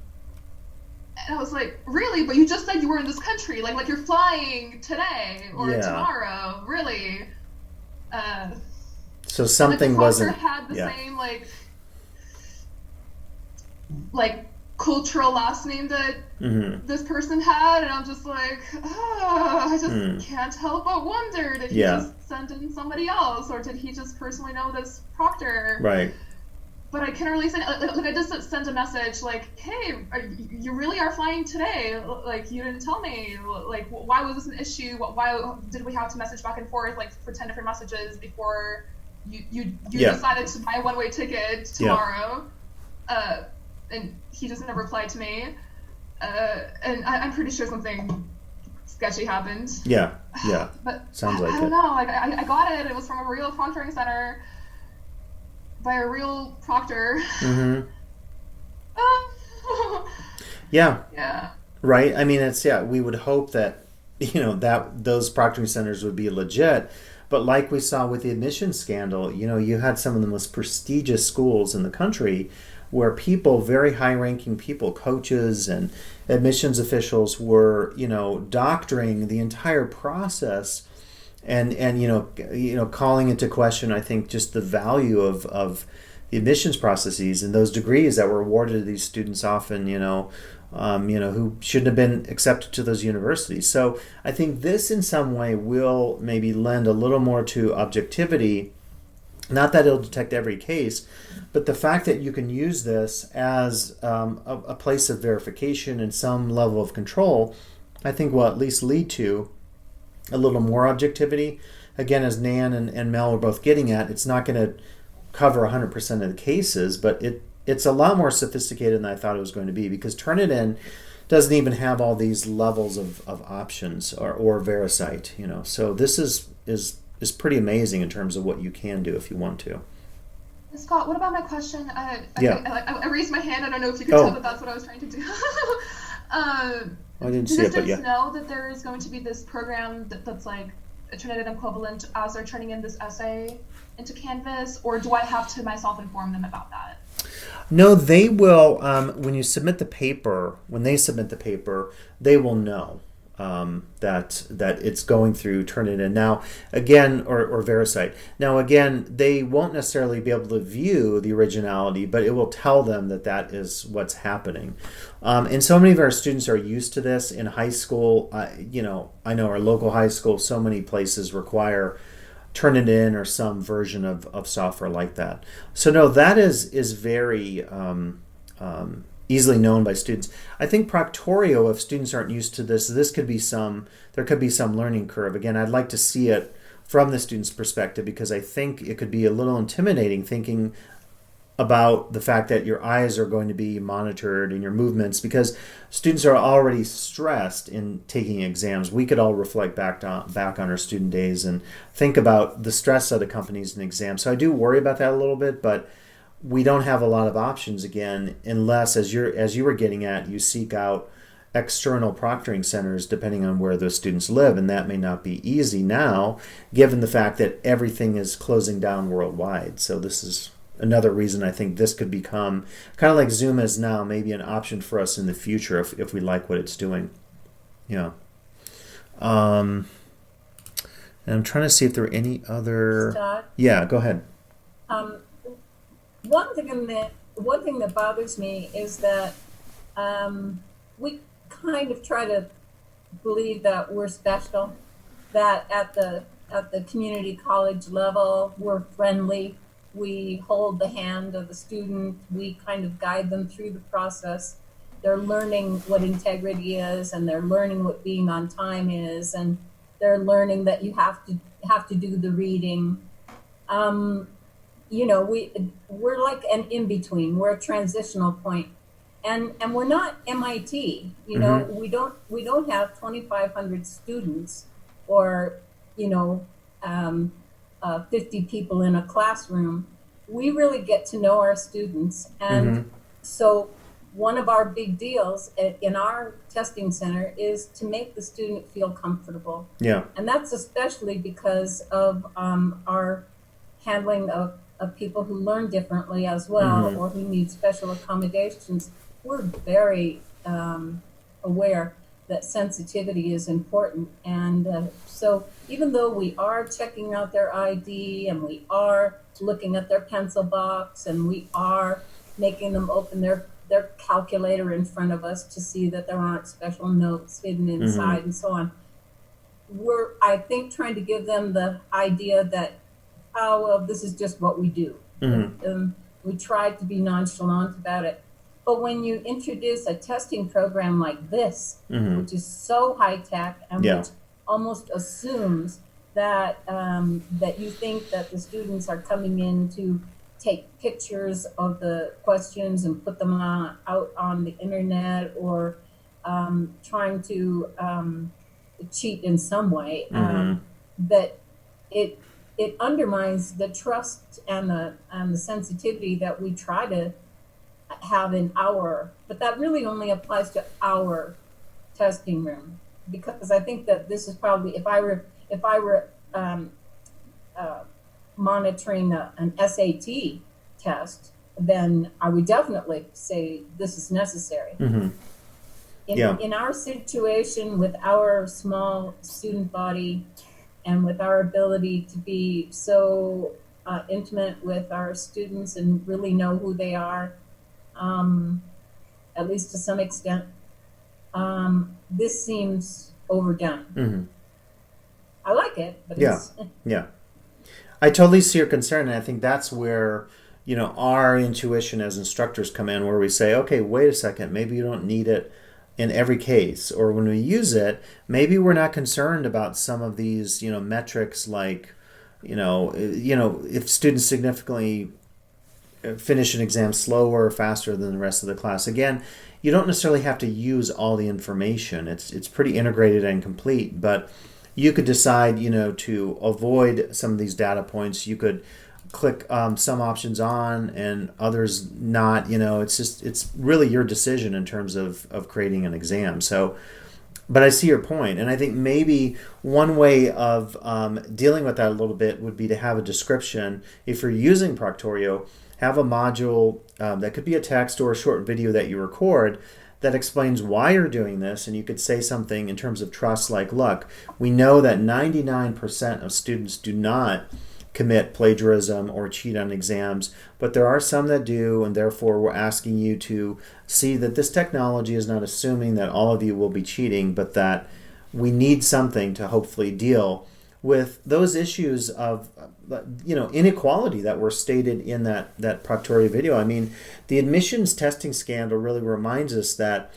I was like, really? But you just said you were in this country, like you're flying today or tomorrow, really? So something the wasn't. Had the same cultural last name that this person had, and I'm just like, I just can't help but wonder, did he just send in somebody else, or did he just personally know this proctor? Right. But I can't really say, I just sent a message hey, you really are flying today? You didn't tell me. Why was this an issue? Why did we have to message back and forth for 10 different messages before you decided to buy a one-way ticket tomorrow? And he just never replied to me. And I'm pretty sure something sketchy happened. Yeah, But sounds like I it. don't know. Like I got it. It was from a real proctoring center by a real proctor. Mm-hmm. Yeah, Yeah. right. I mean, we would hope that that those proctoring centers would be legit, but like we saw with the admissions scandal, you had some of the most prestigious schools in the country where people, very high-ranking people, coaches and admissions officials, were doctoring the entire process, and calling into question, I think, just the value of the admissions processes and those degrees that were awarded to these students, often who shouldn't have been accepted to those universities. So I think this in some way will maybe lend a little more to objectivity. Not that it'll detect every case, but the fact that you can use this as a place of verification and some level of control, I think will at least lead to a little more objectivity. Again, as Nan and Mel were both getting at, it's not going to cover 100% of the cases, but it's a lot more sophisticated than I thought it was going to be, because Turnitin doesn't even have all these levels of options or VeriCite, So this is pretty amazing in terms of what you can do if you want to. Scott, what about my question? I raised my hand. I don't know if you could Oh. tell that that's what I was trying to do. I didn't Do see the it, but students yeah. know that there is going to be this program that's like a Turnitin equivalent as they're turning in this essay into Canvas, or do I have to myself inform them about that? No, they will. When they submit the paper, they will know that it's going through Turnitin. Now, again, or VeriCite. Now, again, they won't necessarily be able to view the originality, but it will tell them that is what's happening. And so many of our students are used to this in high school. I know our local high school, so many places require Turnitin or some version of software like that. So no, that is very easily known by students. I think Proctorio, if students aren't used to this, there could be some learning curve. Again, I'd like to see it from the student's perspective, because I think it could be a little intimidating thinking about the fact that your eyes are going to be monitored and your movements, because students are already stressed in taking exams. We could all reflect back on our student days and think about the stress that accompanies an exam. So I do worry about that a little bit, but we don't have a lot of options, again, unless, as you were getting at, you seek out external proctoring centers depending on where those students live, and that may not be easy now, given the fact that everything is closing down worldwide. So this is another reason I think this could become, kind of like Zoom is now, maybe an option for us in the future if we like what it's doing. Yeah. And I'm trying to see if there are any other. Scott? Yeah, go ahead. One thing that bothers me is that we kind of try to believe that we're special, that at the community college level we're friendly. We hold the hand of the student. We kind of guide them through the process. They're learning what integrity is, and they're learning what being on time is, and they're learning that you have to do the reading. We're like an in-between. We're a transitional point, and we're not MIT. We don't have 2,500 students or 50 people in a classroom. We really get to know our students, and so one of our big deals in our testing center is to make the student feel comfortable. Yeah. And that's especially because of our handling of people who learn differently as well, or who need special accommodations. We're very aware that sensitivity is important. And so even though we are checking out their ID, and we are looking at their pencil box, and we are making them open their calculator in front of us to see that there aren't special notes hidden inside and so on, we're, I think, trying to give them the idea that, oh, well, this is just what we do. We try to be nonchalant about it. But when you introduce a testing program like this, which is so high tech, and which almost assumes that that you think that the students are coming in to take pictures of the questions and put them out on the internet, or trying to cheat in some way, Mm-hmm. that it undermines the trust and the sensitivity that we try to have in our, but that really only applies to our testing room, because I think that this is probably, if I were monitoring an SAT test, then I would definitely say this is necessary. Mm-hmm. In our situation with our small student body and with our ability to be so intimate with our students and really know who they are, at least to some extent, this seems overdone. Mm-hmm. I like it, but yeah, I totally see your concern, and I think that's where our intuition as instructors come in, where we say, okay, wait a second, maybe you don't need it in every case, or when we use it, maybe we're not concerned about some of these metrics like if students significantly finish an exam slower or faster than the rest of the class. Again, you don't necessarily have to use all the information. It's pretty integrated and complete, but you could decide, to avoid some of these data points. You could click some options on and others not. It's really your decision in terms of creating an exam. So, but I see your point, and I think maybe one way of dealing with that a little bit would be to have a description. If you're using Proctorio, have a module that could be a text or a short video that you record that explains why you're doing this, and you could say something in terms of trust like, look, we know that 99% of students do not commit plagiarism or cheat on exams, but there are some that do, and therefore we're asking you to see that this technology is not assuming that all of you will be cheating, but that we need something to hopefully deal with those issues of inequality that were stated in that Proctorio video. I mean, the admissions testing scandal really reminds us that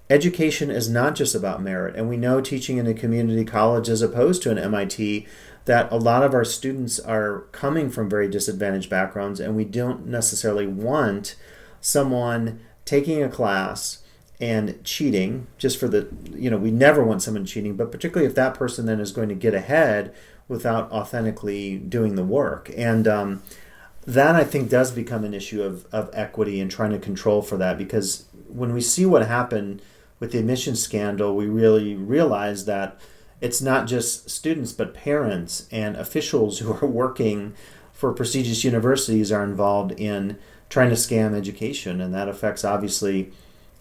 education is not just about merit, and we know teaching in a community college as opposed to an MIT that a lot of our students are coming from very disadvantaged backgrounds, and we don't necessarily want someone taking a class and cheating just for the, we never want someone cheating, but particularly if that person then is going to get ahead without authentically doing the work. And that, I think, does become an issue of equity and trying to control for that, because when we see what happened with the admissions scandal, we really realize that it's not just students, but parents and officials who are working for prestigious universities are involved in trying to scam education. And that affects, obviously,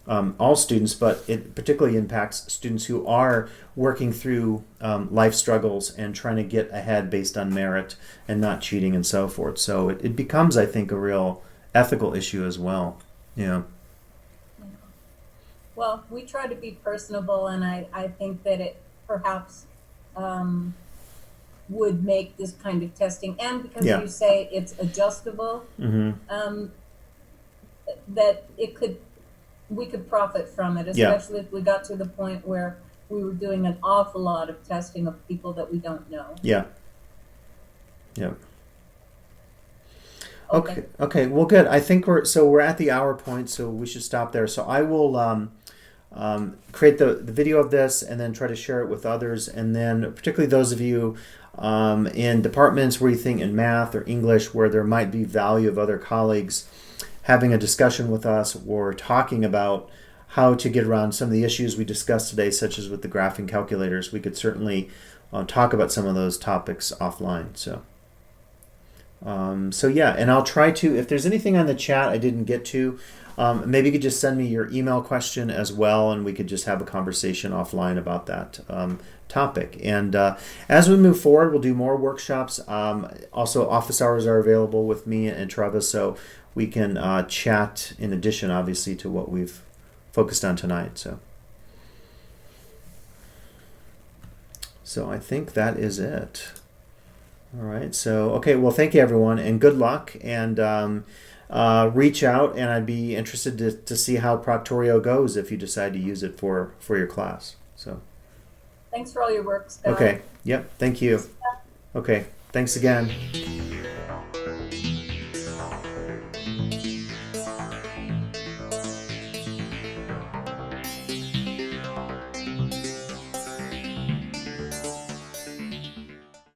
all students, but it particularly impacts students who are working through life struggles and trying to get ahead based on merit and not cheating and so forth. So it becomes, I think, a real ethical issue as well. Yeah. Well, we try to be personable, and I think that it perhaps would make this kind of testing, and because you say it's adjustable, that we could profit from it, especially if we got to the point where we were doing an awful lot of testing of people that we don't know. Yeah. Okay. Well, good. I think we're at the hour point, so we should stop there. So I will create the video of this and then try to share it with others, and then particularly those of you in departments where you think in math or English where there might be value of other colleagues having a discussion with us or talking about how to get around some of the issues we discussed today, such as with the graphing calculators. We could certainly talk about some of those topics offline. So yeah, and I'll try to, if there's anything on the chat I didn't get to, maybe you could just send me your email question as well, and we could just have a conversation offline about that topic. And as we move forward, we'll do more workshops. Also, office hours are available with me and Trevor, so we can chat in addition, obviously, to what we've focused on tonight. So I think that is it. All right. So, okay. Well, thank you, everyone, and good luck. And reach out, and I'd be interested to see how Proctorio goes if you decide to use it for your class. So. Thanks for all your work, Scott. Okay. Yep. Thank you. Okay. Thanks again.